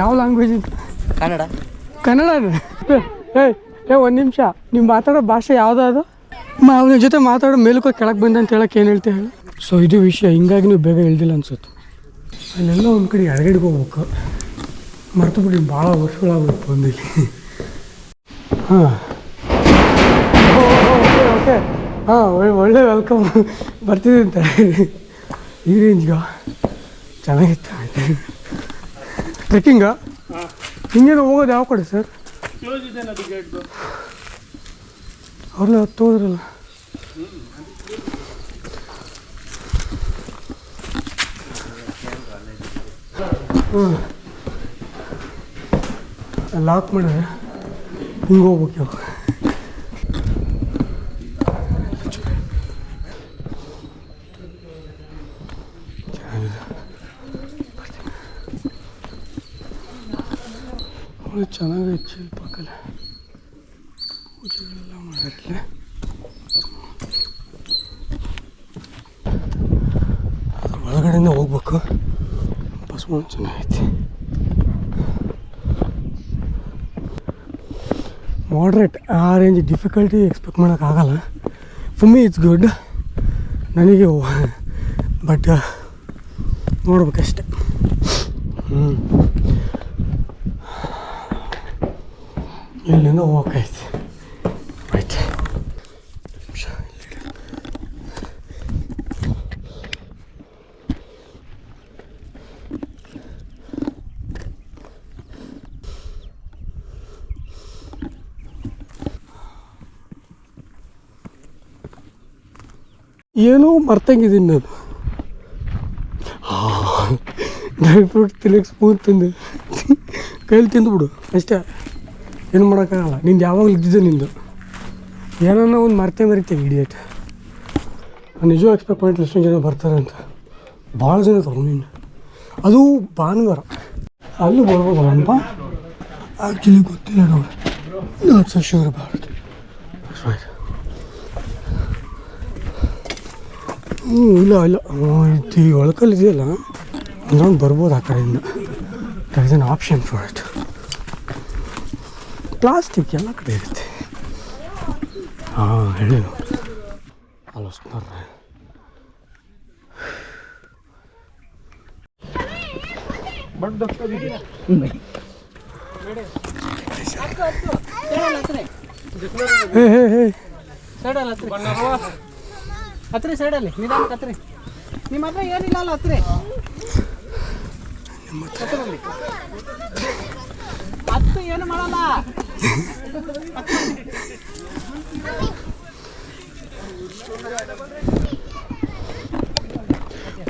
ಯಾವ ಲ್ಯಾಂಗ್ವೇಜ್ ಅಂತ? ಕನ್ನಡ. ಕನ್ನಡ. ಒಂದು ನಿಮಿಷ, ನೀವು ಮಾತಾಡೋ ಭಾಷೆ ಯಾವುದಾದ್ರು ಅವನ ಜೊತೆ ಮಾತಾಡೋ ಮೇಲಕ್ಕೋ ಕೆಳಗೆ ಬಂದ ಅಂತ ಹೇಳಕ್ಕೆ ಏನು ಹೇಳ್ತೀವಿ ಹೇಳಿ? ಸೊ ಇದು ವಿಷಯ, ಹಿಂಗಾಗಿ ನೀವು ಬೇಗ ಇಳ್ದಿಲ್ಲ ಅನ್ಸುತ್ತೆ. ಅಲ್ಲೆಲ್ಲ ಒಂದು ಕಡೆ ಎಡಗಡೆಗೆ ಹೋಗ್ಬೇಕು, ಮರ್ತು ಬಿಡಿ, ಭಾಳ ವರ್ಷಗಳಾಗ್ಬೇಕು ಬಂದಿಲ್ಲಿ. ಹಾಂ ಓಕೆ ಹಾಂ, ಒಳ್ಳೆ ವೆಲ್ಕಮ್. ಬರ್ತಿದ್ದೆ ಅಂತ ಈ ರೇಂಜ್ಗೆ ಚೆನ್ನಾಗಿತ್ತು. ಟ್ರೆಕ್ಕಿಂಗಾ? ಹಿಂಗೇನು ಹೋಗೋದು ಯಾವ ಕಡೆ ಸರ್? ಅವ್ರಲ್ಲ ಹತ್ತು ಹೋದ್ರಲ್ಲ. ಲಾಕ್ ಮಾಡಿದ್ರೆ ಹಿಂಗೆ ಹೋಗ್ಬೇಕು ಇವಾಗ. ಚೆನ್ನಾಗೈತೆ ಪಕ್ಕಲ್ಲ ಪೂಜೆಗಳೆಲ್ಲ ಮಾಡಿರಲಿಲ್ಲ. ಒಳಗಡೆಯಿಂದ ಹೋಗ್ಬೇಕು. ಬಸ್ಮನ್ ಚೆನ್ನಾಗೈತಿ. ಮಾಡ್ರೇಟ್, ಆ ರೇಂಜ್ ಡಿಫಿಕಲ್ಟಿ ಎಕ್ಸ್ಪೆಕ್ಟ್ ಮಾಡೋಕ್ಕಾಗಲ್ಲ. ಫಾರ್ ಮೀ ಇಟ್ಸ್ ಗುಡ್, ನನಗೆ. ಬಟ್ ನೋಡ್ಬೇಕಷ್ಟೆ. ಇಲ್ಲಿಂದ ಹೋಗೈತಿ. ಆಯ್ತು, ಏನೋ ಮರ್ತಂಗಿದ್ದೀನಿ ನಾನು. ಡ್ರೈ ಫ್ರೂಟ್ ತಿನ್ನಕ್ಕೆ ಸ್ಪೂನ್ ತಿಂದು ಕೈಲಿ ತಿಂದುಬಿಡು ಅಷ್ಟೇ, ಏನು ಮಾಡೋಕ್ಕಾಗಲ್ಲ. ನಿಂದು ಯಾವಾಗಲೂ ಇದ್ದಿದ್ದೆ ನಿಂದು. ಏನನ್ನ ಒಂದು ಮರಿತೇವೆ ಹಿಡಿಯೈತೆ. ನಾನು ನಿಜವೂ ಎಕ್ಸ್ಪೆಕ್ಟ್ ಮಾಡಿಲ್ಲ ಎಷ್ಟೊಂದು ಜನ ಬರ್ತಾರೆ ಅಂತ. ಭಾಳ ಜನ ತಗೊಂಡು ಅದು ಭಾನುವಾರ ಅಲ್ಲಿ ಬರ್ಬೋದು ಅಲ್ಪ. ಆ್ಯಕ್ಚುಲಿ ಗೊತ್ತಿಲ್ಲ ನೋಡಿ, ನಾಟ್ ಸೊ ಶ್ಯೂರ್ ಅಬೌಟ್. ಇಲ್ಲ ಇದು ಒಳಕಲ್ಲಿ ಇದೆಯಲ್ಲ, ಅಂದ್ಕೊಂಡು ಬರ್ಬೋದು ಆ ಕಡೆಯಿಂದ. That is an option for it. Plastic ಎಲ್ಲ ಕಡೆ ಇರುತ್ತೆ. ಹಾಂ ಹೇಳಿ ಆಲೋಚನೆ. ಹತ್ರಿ ಸೈಡಲ್ಲಿ ನಿಧಾನ ಹತ್ರಿ. ನಿಮ್ಮ ಹತ್ರ ಏನಿಲ್ಲ ಅಲ್ಲ, ಹತ್ರಿ ಹತ್ತು ಏನು ಮಾಡಲ್ಲ.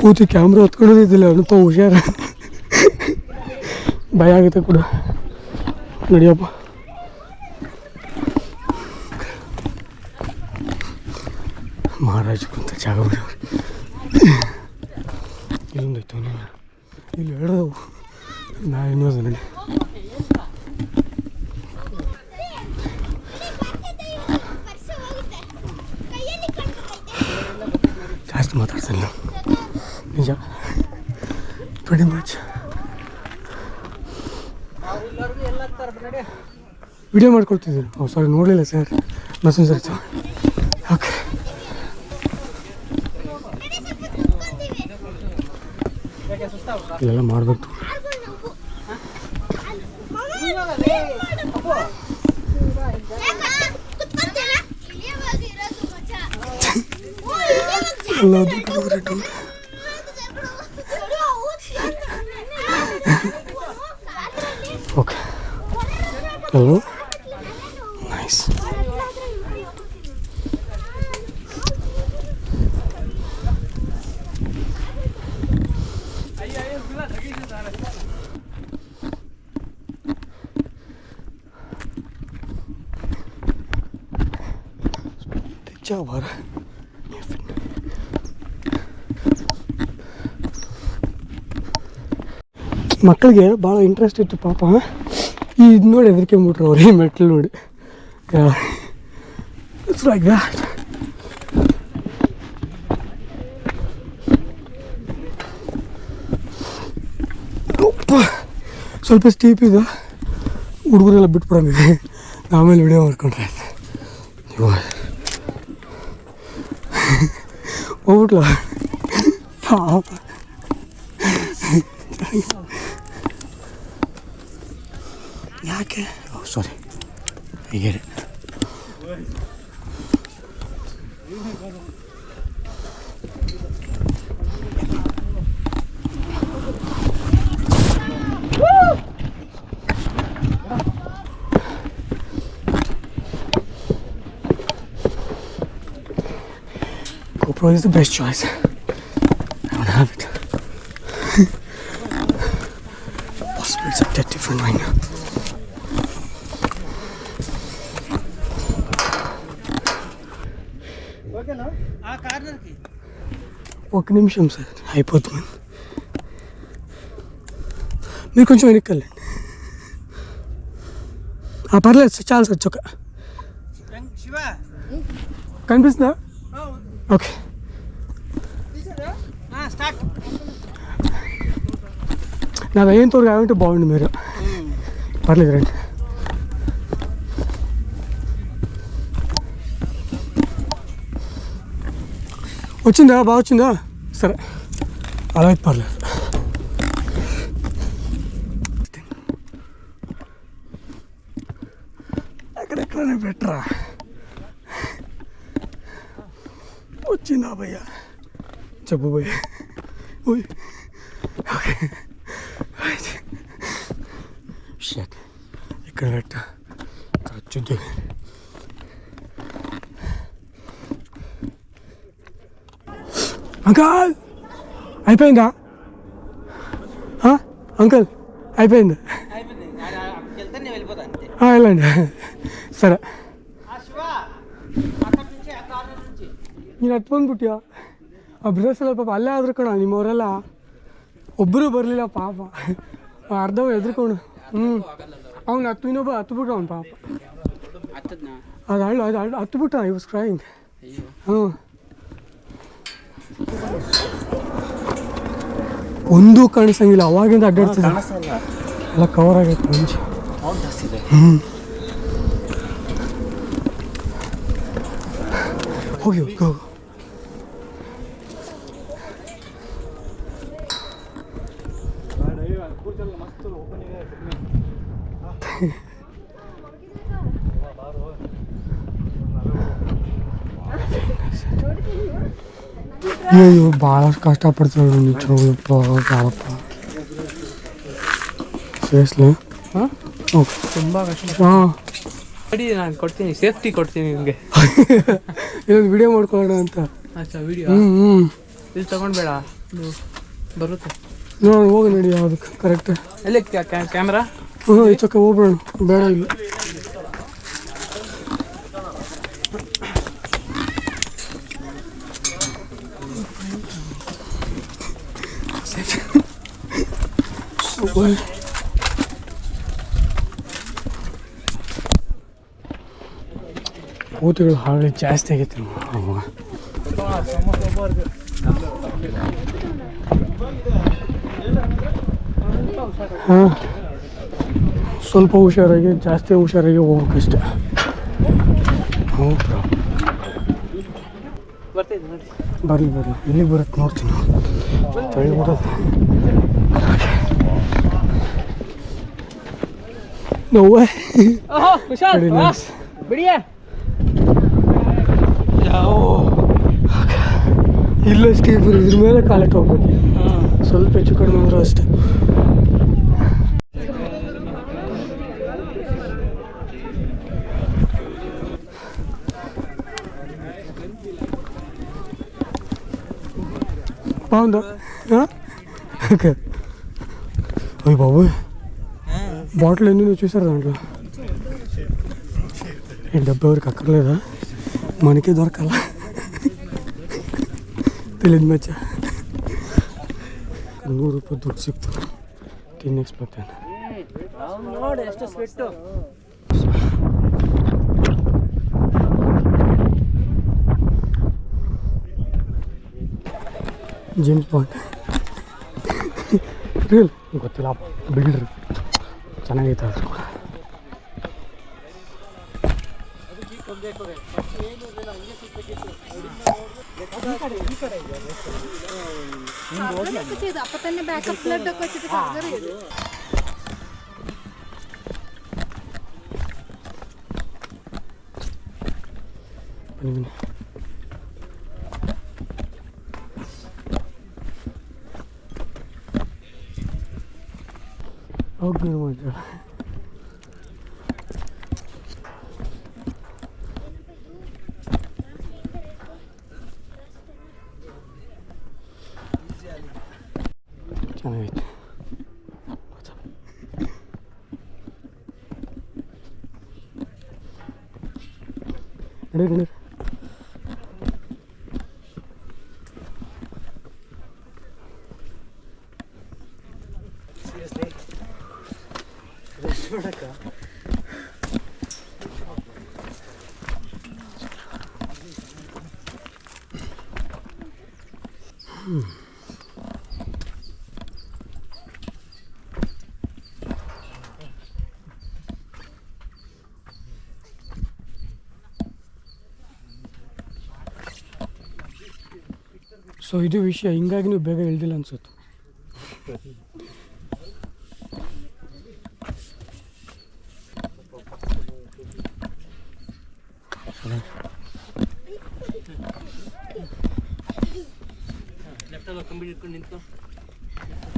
ಕೂತು ಕ್ಯಾಮ್ರಾ ಹೊತ್ಕೊಳ್ಳೋದಿದ್ದಿಲ್ಲ ಅಲ್ಪ ಹುಷಾರ, ಭಯ ಆಗುತ್ತೆ ಕೂಡ. ನಡಿಯಪ್ಪ. ಮಹಾರಾಜ ಕುಂತ ಜಾಗ ಬಿಡೋರು ಇಲ್ಲೊಂದೈತು, ಇಲ್ಲಿ ಹೇಳೋದು ನಾ ಇನ್ನೋದು ನಡಿ. ಜಾಸ್ತಿ ಮಾತಾಡ್ತೀನಿ ನಾವು, ನಿಜ. ವೆರಿ ಮಚ್ ವಿಡಿಯೋ ಮಾಡ್ಕೊಳ್ತಿದ್ದೀನಿ. ಸಾರಿ, ನೋಡಲಿಲ್ಲ ಸರ್, ಮತ್ತೊಂದು ಸರಿ. ಓಕೆ, ಇಲ್ಲೆಲ್ಲ ಮಾಡಬೇಕು. Okay, hello, nice. ಬಾರ ಮಕ್ಕಳಿಗೆ ಭಾಳ ಇಂಟ್ರೆಸ್ಟ್ ಇತ್ತು ಪಾಪ. ಇದು ನೋಡಿ ಹೆದರ್ಕೊಂಬಿಟ್ರು ಅವ್ರು, ಈ ಮೆಟ್ಲು ನೋಡಿ. It's like that. ಸ್ವಲ್ಪ ಸ್ಟೀಪ್ ಇದು, ಹುಡುಗರೆಲ್ಲ ಬಿಟ್ಬಿಡಂಗೆ, ಆಮೇಲೆ ವಿಡಿಯೋ ಮಾಡ್ಕೊಂಡ್ರೆ ಇವಾಗ ಹೋಗ್ಬಿಟ್ಲ ಪಾಪ. ಯಾಕೆ ಸಾರಿ ಹೀಗೆ GoPro is the best choice. I don't have it. Possibilities are that different right now. ఒక నిమిషం సార్ అయిపోతుంది. మీరు కొంచెం వెనక్కి పర్లేదు సార్, చాలు సార్ చొక్క కనిపిస్తుందా? ఓకే నాది అయ్యేంతవరకు కావాలంటే బాగుంది. మీరు పర్లేదు రండి. వచ్చిందా? బాగా వచ్చిందా? సరే అలా అయితే పర్లేదు. ఎక్కడెక్కడనే బెటరా వచ్చిందా భయ్యా? చెప్పు భయ్యా. షట్ ఇక్కడ పెట్ట చూద్దాం. అంకల్ అయిపోయిందా? అంకల్ అయిపోయిందా? వెళ్ళండి. సరే ನೀನು ಹತ್ಕೊಂಡ್ಬಿಟ್ಯಾ? ಆ ಬ್ರದರ್ಸ್ ಎಲ್ಲ ಪಾಪ ಅಲ್ಲೇ ಆದ್ರು ಕಣ, ನಿಮ್ಮವರೆಲ್ಲ ಒಬ್ಬರು ಬರಲಿಲ್ಲ ಪಾಪ, ಅರ್ಧವ ಎದ್ರುಕೊಂಡು. ಅವ್ನು ಇನ್ನೊಬ್ಬ ಹತ್ಬಿಟ್ಟ ಅವ್ನು ಪಾಪ, ಅದು ಹತ್ಬಿಟ್ಟ. I was crying. ಒಂದೂ ಕಾಣಿಸಂಗಿಲ್ಲ, ಅವಾಗಿಂದ ಅಡ್ಡಾಡ್ತಿದ್ದ ಎಲ್ಲ ಕವರ್ ಆಗೈತೆ ಮಂಚು. ಹೋಗಿ ಹೋಗಿ ಅಯ್ಯೋ ಭಾಳ ಕಷ್ಟಪಡ್ತಾರೆ ನಿಜವಾಗ್ಲಪ್ಪ ಬಾಳಪ್ಪ. ಸೀರಿಯಸ್ಲಿ ಓಕೆ, ತುಂಬ ಕಷ್ಟ. ಹಾಂ ನೋಡಿ, ನಾನು ಕೊಡ್ತೀನಿ, ಸೇಫ್ಟಿ ಕೊಡ್ತೀನಿ ನಿಮಗೆ. ಇನ್ನೊಂದು ವಿಡಿಯೋ ಮಾಡ್ಕೊಳ್ಳೋಣ ಅಂತ. ಅಚ್ಚಾ, ವಿಡಿಯೋ ಹ್ಞೂ ಇಲ್ಲಿ ತಗೊಂಡ್ಬೇಡ, ಇದು ಬರುತ್ತೆ. ನೋಡಿ ಹೋಗಿ ನಡಿ ಯಾವುದಕ್ಕೆ ಕರೆಕ್ಟ್. ಎಲ್ಲಿ ಕ್ಯಾಮ್ರಾ? ಈಚಕ್ಕೆ ಹೋಗ್ಬೇಡ, ಬೇಡ ಇಲ್ಲ. ಕೋತಿಗಳು ಹಾವಳಿ ಜಾಸ್ತಿ ಆಗೈತೆ ಅವಾಗ. ಹಾಂ, ಸ್ವಲ್ಪ ಹುಷಾರಾಗಿ, ಜಾಸ್ತಿ ಹುಷಾರಾಗಿ ಹೋಗ್ಬೇಕಷ್ಟೆ. ಹೌದು, ಬರಲಿ ಬರಲಿ, ಎಲ್ಲಿಗೆ ಬರುತ್ತೆ ನೋಡ್ತೀನಿ. ತಳ್ಳಿಬಿಡೋದು ನೋವ ಇಲ್ಲ ಸ್ಟೀಪ್ ಇದ್ರ ಮೇಲೆ ಕಾಲಕ್ಕೆ ಹೋಗ್ಬೇಕು. ಸ್ವಲ್ಪ ಹೆಚ್ಚು ಕಡಿಮೆ ಅಂದರೂ ಅಷ್ಟೇ. బాగుందా? ఓకే. అయ్యి బాబు, బాటిల్ ఎన్ని చూసారు దాంట్లో? ఈ డబ్బు ఎవరికి అక్కర్లేదా? మనకే దొరకాల, తెలియదు మచ్చ. 100 ರೂಪಾಯಿ ದುಡ್ಡು ಸಿಕ್ತು, ತಿನ್ನಕ್ಸ್ ಬರ್ತೇನೆ. ನೋಡಿ ಎಷ್ಟು ಸ್ವೆಟ್ಟು. ಜೇಮ್ಸ್ ಬಾಂಡ್ ರಿಯಲ್ ಗೊತ್ತಿಲ್ಲ, ಬಿಲ್ಡ್ರು ಚೆನ್ನಾಗೈತೆ ಅದು ಕೂಡ. ಬನ್ನಿ ಹೋಗಿ ಮಾಡ್ತಾರೆ. ಚೆನ್ನಾಗೈತೆ. ನಡಿ ಸೊ ಇದು ವಿಷಯ, ಹಿಂಗಾಗಿ ನೀವು ಬೇಗ ಇಳ್ದಿಲ್ಲ ಅನ್ಸುತ್ತೆ. ಕಂಬಿ ಇಟ್ಕೊಂಡು ನಿಂತು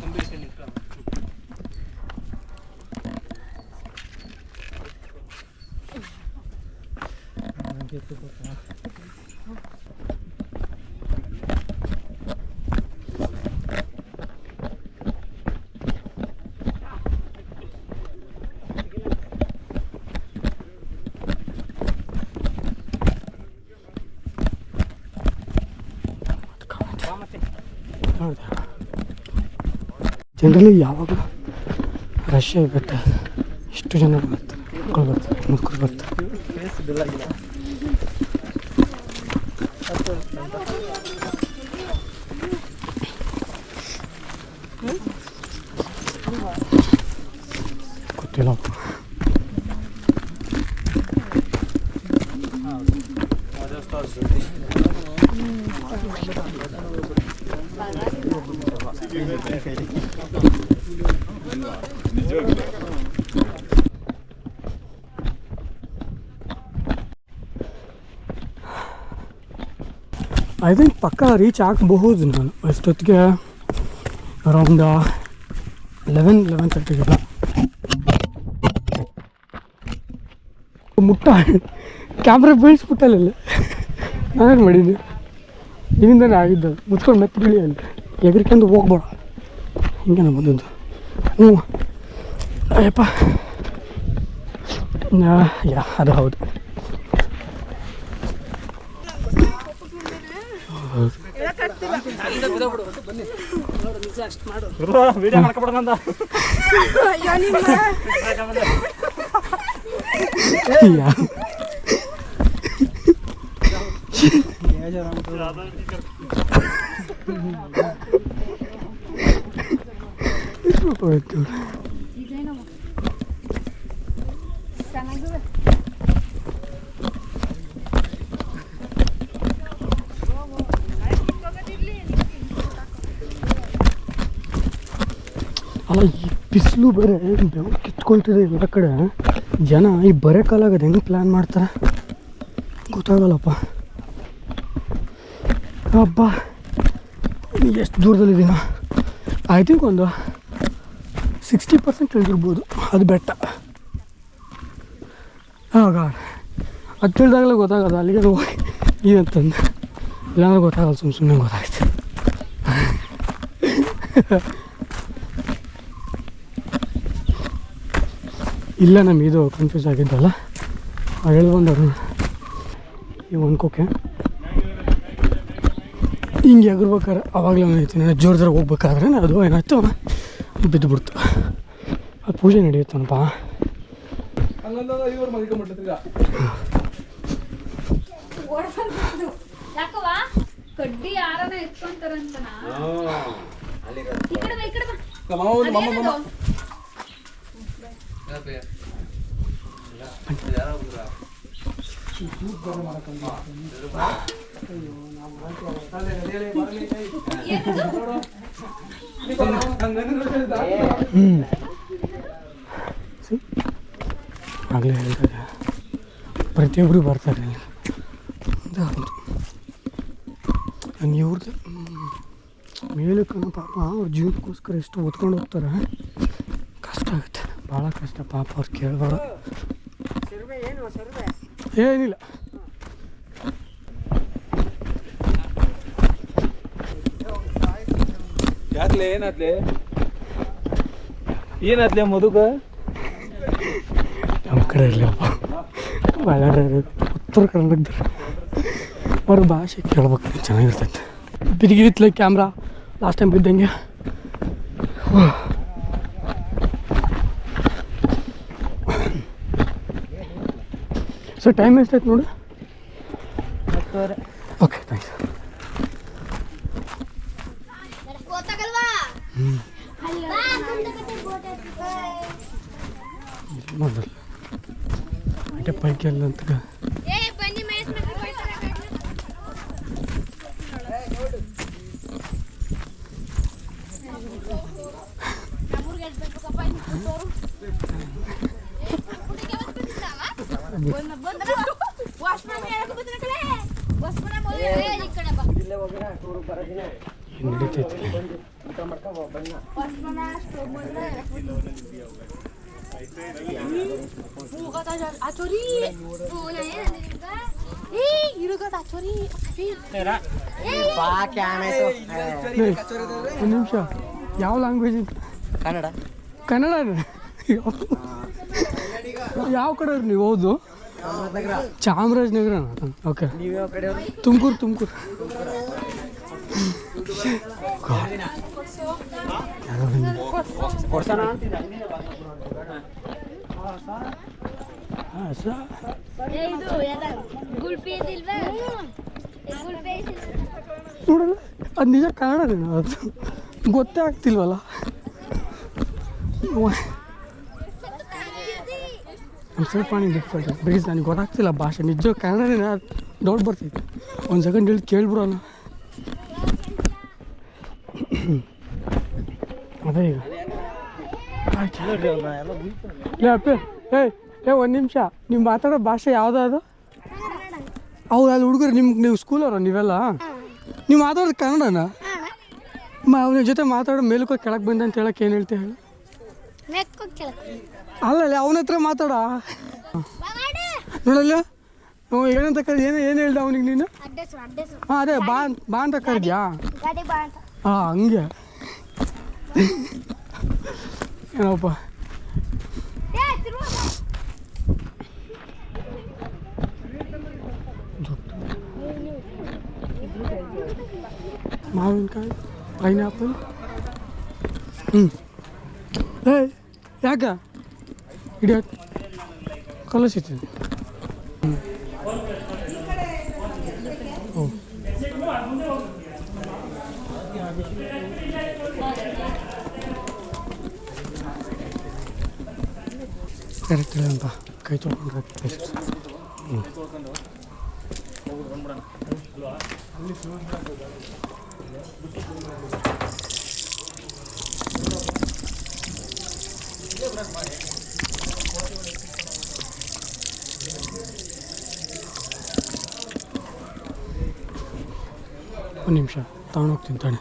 ಕಂಬಿ ಇಟ್ಕೊಂಡು ನಿಂತು ಜನರಲಿ ಯಾವಾಗಲೂ ರಶ್ ಇರುತ್ತೆ. ಎಷ್ಟು ಜನ ಬರ್ತಾರೆ, ಮಕ್ಕಳು ಬರ್ತಾರೆ, ಮುದುಕರು ಬರ್ತಾರೆ. ಗೊತ್ತಿಲ್ಲಪ್ಪ. ಐ ಥಿಂಕ್ ಪಕ್ಕ ರೀಚ್ ಆಗಬಹುದು ನಾನು ಅಷ್ಟೊತ್ತಿಗೆ. ಅರೌಂಡ್ 11:30 ಮುಟ್ಟ ಕ್ಯಾಮ್ರಾ ಬೀಳಿಸ್ಬಿಟ್ಟಲ್ಲ. ನಾನೇನು ಮಾಡಿದ್ದೆ, ಇಲ್ಲಿಂದನೇ ಆಗಿದ್ದು. ಮುಚ್ಕೊಂಡು ಮೆತ್ತಗಿಳಿ ಅಲ್ಲಿ ಎಗರ್ಕೊಂಡು ಹೋಗ್ಬೇಡ, ಹಿಂಗೆ ನಾನು ಬಂದದ್ದು. ಹ್ಞೂ ಅಯ್ಯಪ್ಪ, ಯಾ ಅದು ಹೌದು. ಅಲ್ಲ, ಈ ಬಿಸಿಲು ಬೇರೆ ಬೆವರು ಕಿತ್ಕೊಳ್ತಿದೆ ಎಲ್ಲ ಕಡೆ. ಜನ ಈ ಬರೋ ಕಾಲಾಗದು ಹೆಂಗೆ ಪ್ಲ್ಯಾನ್ ಮಾಡ್ತಾರೆ ಗೊತ್ತಾಗಲ್ಲಪ್ಪ. ಹಬ್ಬ ಎಷ್ಟು ದೂರದಲ್ಲಿದ್ದೀನ, ಐ ಥಿಂಕ್ ಒಂದು 60% ಇಳಿದಿರ್ಬೋದು. ಅದು ಬೆಟ್ಟ. ಆಗ ಅದು ತಿಳಿದಾಗಲೇ ಗೊತ್ತಾಗೋದು ಅಲ್ಲಿಗೆ ಹೋಗಿ ಏನಂತಂದು. ಇಲ್ಲಾಂದ್ರೆ ಗೊತ್ತಾಗಲ್ಲ, ಸುಮ್ಮನೆ ಗೊತ್ತಾಗುತ್ತೆ. ಇಲ್ಲ ನಮ್ಗೆ ಇದು ಕನ್ಫ್ಯೂಸ್ ಆಗಿದ್ದಲ್ಲ, ಹೇಳ್ಬಂದವ್ರು ಈ ಒನ್ಕೋಕೆ ಹಿಂಗೆ ಎಗರ್ಬೇಕಾದ್ರೆ ಅವಾಗಲೇ ಏನಾಯ್ತು, ನಾನು ಜೋರ್ದಾರ ಹೋಗ್ಬೇಕಾದ್ರೆ ಅದು ಏನಾಯ್ತು ಬಿದ್ದುಬಿಡ್ತು. ಅದು ಪೂಜೆ ನಡೆಯುತ್ತನಪ್ಪ. ಕಡ್ಡಿ ಯಾರನ ಎತ್ಕೊಂತಾರಂತನಾ? ಆಗಲೇ ಹೇಳ್ತಾರೆ ಪ್ರತಿಯೊಬ್ಬರು ಬರ್ತಾರೆ ನಾನು ಇವ್ರದ್ದು ಮೇಲಕ್ಕೂ ಪಾಪ ಅವ್ರ ಜೀವನಕ್ಕೋಸ್ಕರ ಎಷ್ಟು ಓದ್ಕೊಂಡು ಹೋಗ್ತಾರೆ. ಕಷ್ಟ ಆಗುತ್ತೆ, ಭಾಳ ಕಷ್ಟ ಪಾಪ ಅವ್ರು ಕೇಳ್ಬೇಡ. ಏನಿಲ್ಲ ಯಾಕ್ಲೆ ಏನಾದ್ಲೆ ಮದುಗ ನಮ್ಮ ಕಡೆ ಇರಲಿಪ್ಪ, ಬಳ್ಳಾರಿ ಉತ್ತರ ಕನ್ನಡದ ಅವ್ರ ಭಾಷೆ ಕೇಳ್ಬೇಕು, ಚೆನ್ನಾಗಿರ್ತೈತೆ. ಬಿದ್ದಿಗಿತ್ತಲೆ ಕ್ಯಾಮ್ರಾ ಲಾಸ್ಟ್ ಟೈಮ್ ಬಿದ್ದಂಗೆ. ಸೊ ಟೈಮ್ ಎಷ್ಟಾಯ್ತು ನೋಡು. Okay thanks. ಮೊದಲು ಅಟೆ ಪೈಕಿ ಎಲ್ಲ ಅಂತ ನಡೀತೈತಿ. ಒಂದು ನಿಮಿಷ, ಯಾವ ಲ್ಯಾಂಗ್ವೇಜ್ ಇತ್ತು? ಕನ್ನಡ. ಕನ್ನಡ ಯಾವ ಕಡೆ ನೀವು? ಹೌದು, ಚಾಮರಾಜನಗರ. ಓಕೆ, ತುಮಕೂರು. ನೋಡಲ್ಲ, ಅದು ನಿಜ ಕನ್ನಡನೇನು? ಅದು ಗೊತ್ತೇ ಆಗ್ತಿಲ್ವಲ್ಲ. ಸ್ವಲ್ಪ ಡಿಫಿಕಲ್ಟ್ ಬಿಕಾಸ್ ನನಗೆ ಗೊತ್ತಾಗ್ತಿಲ್ಲ ಭಾಷೆ. ನಿಜ ಕನ್ನಡನೇ ಡೌಟ್ ಬರ್ತೈತೆ. ಒಂದು ಸೆಕೆಂಡ್ ಹೇಳಿ ಕೇಳ್ಬಿಡೋಣ. ಅದೇ ಈಗ ಒಂದು ನಿಮಿಷ, ನೀವು ಮಾತಾಡೋ ಭಾಷೆ ಯಾವುದಾದ್ರು? ಹೌದು, ಅಲ್ಲಿ ಹುಡುಗರು ನೀವು ಸ್ಕೂಲವ್ರ ನೀವೆಲ್ಲ? ನೀವು ಮಾತಾಡೋದು ಕನ್ನಡನ? ಅವನ ಜೊತೆ ಮಾತಾಡೋ ಮೇಲಕ್ಕೆ ಕೆಳಗೆ ಬಂದ ಅಂತ ಹೇಳಕ್ಕೆ ಏನು ಹೇಳ್ತೀವಿ ಹೇಳಿ? ಅಲ್ಲಲ್ಲ, ಅವನ ಹತ್ರ ಮಾತಾಡ. ನೋಡಲ್ಲ ಏನಂತ ಕರಿ, ಏನು ಹೇಳ್ದ ಅವನಿಗೆ ನೀನು? ಹಾಂ ಅದೇ ಬಾ ಅಂತ ಕರಿದ್ಯಾ? ಹಾಂ ಹಂಗೆ ಏನಪ್ಪ. ಮಾವಿನಕಾಯಿ, ಪೈನಾಪಲ್. ಯಾಕ ಹಿಡಿಯ ಕಲಿಸಿದ್ದೀನಿ. ಕರೆಕ್ಟ್ ಅಂತ ಕೈ ತೊಳ್ಕೊಂಡ್ರೆ ಬೆಸ್ಟ್. ಒಂದು ನಿಮಿಷ ತಗೊಂಡೋಗ್ತೀನಿ ತಾನೆ.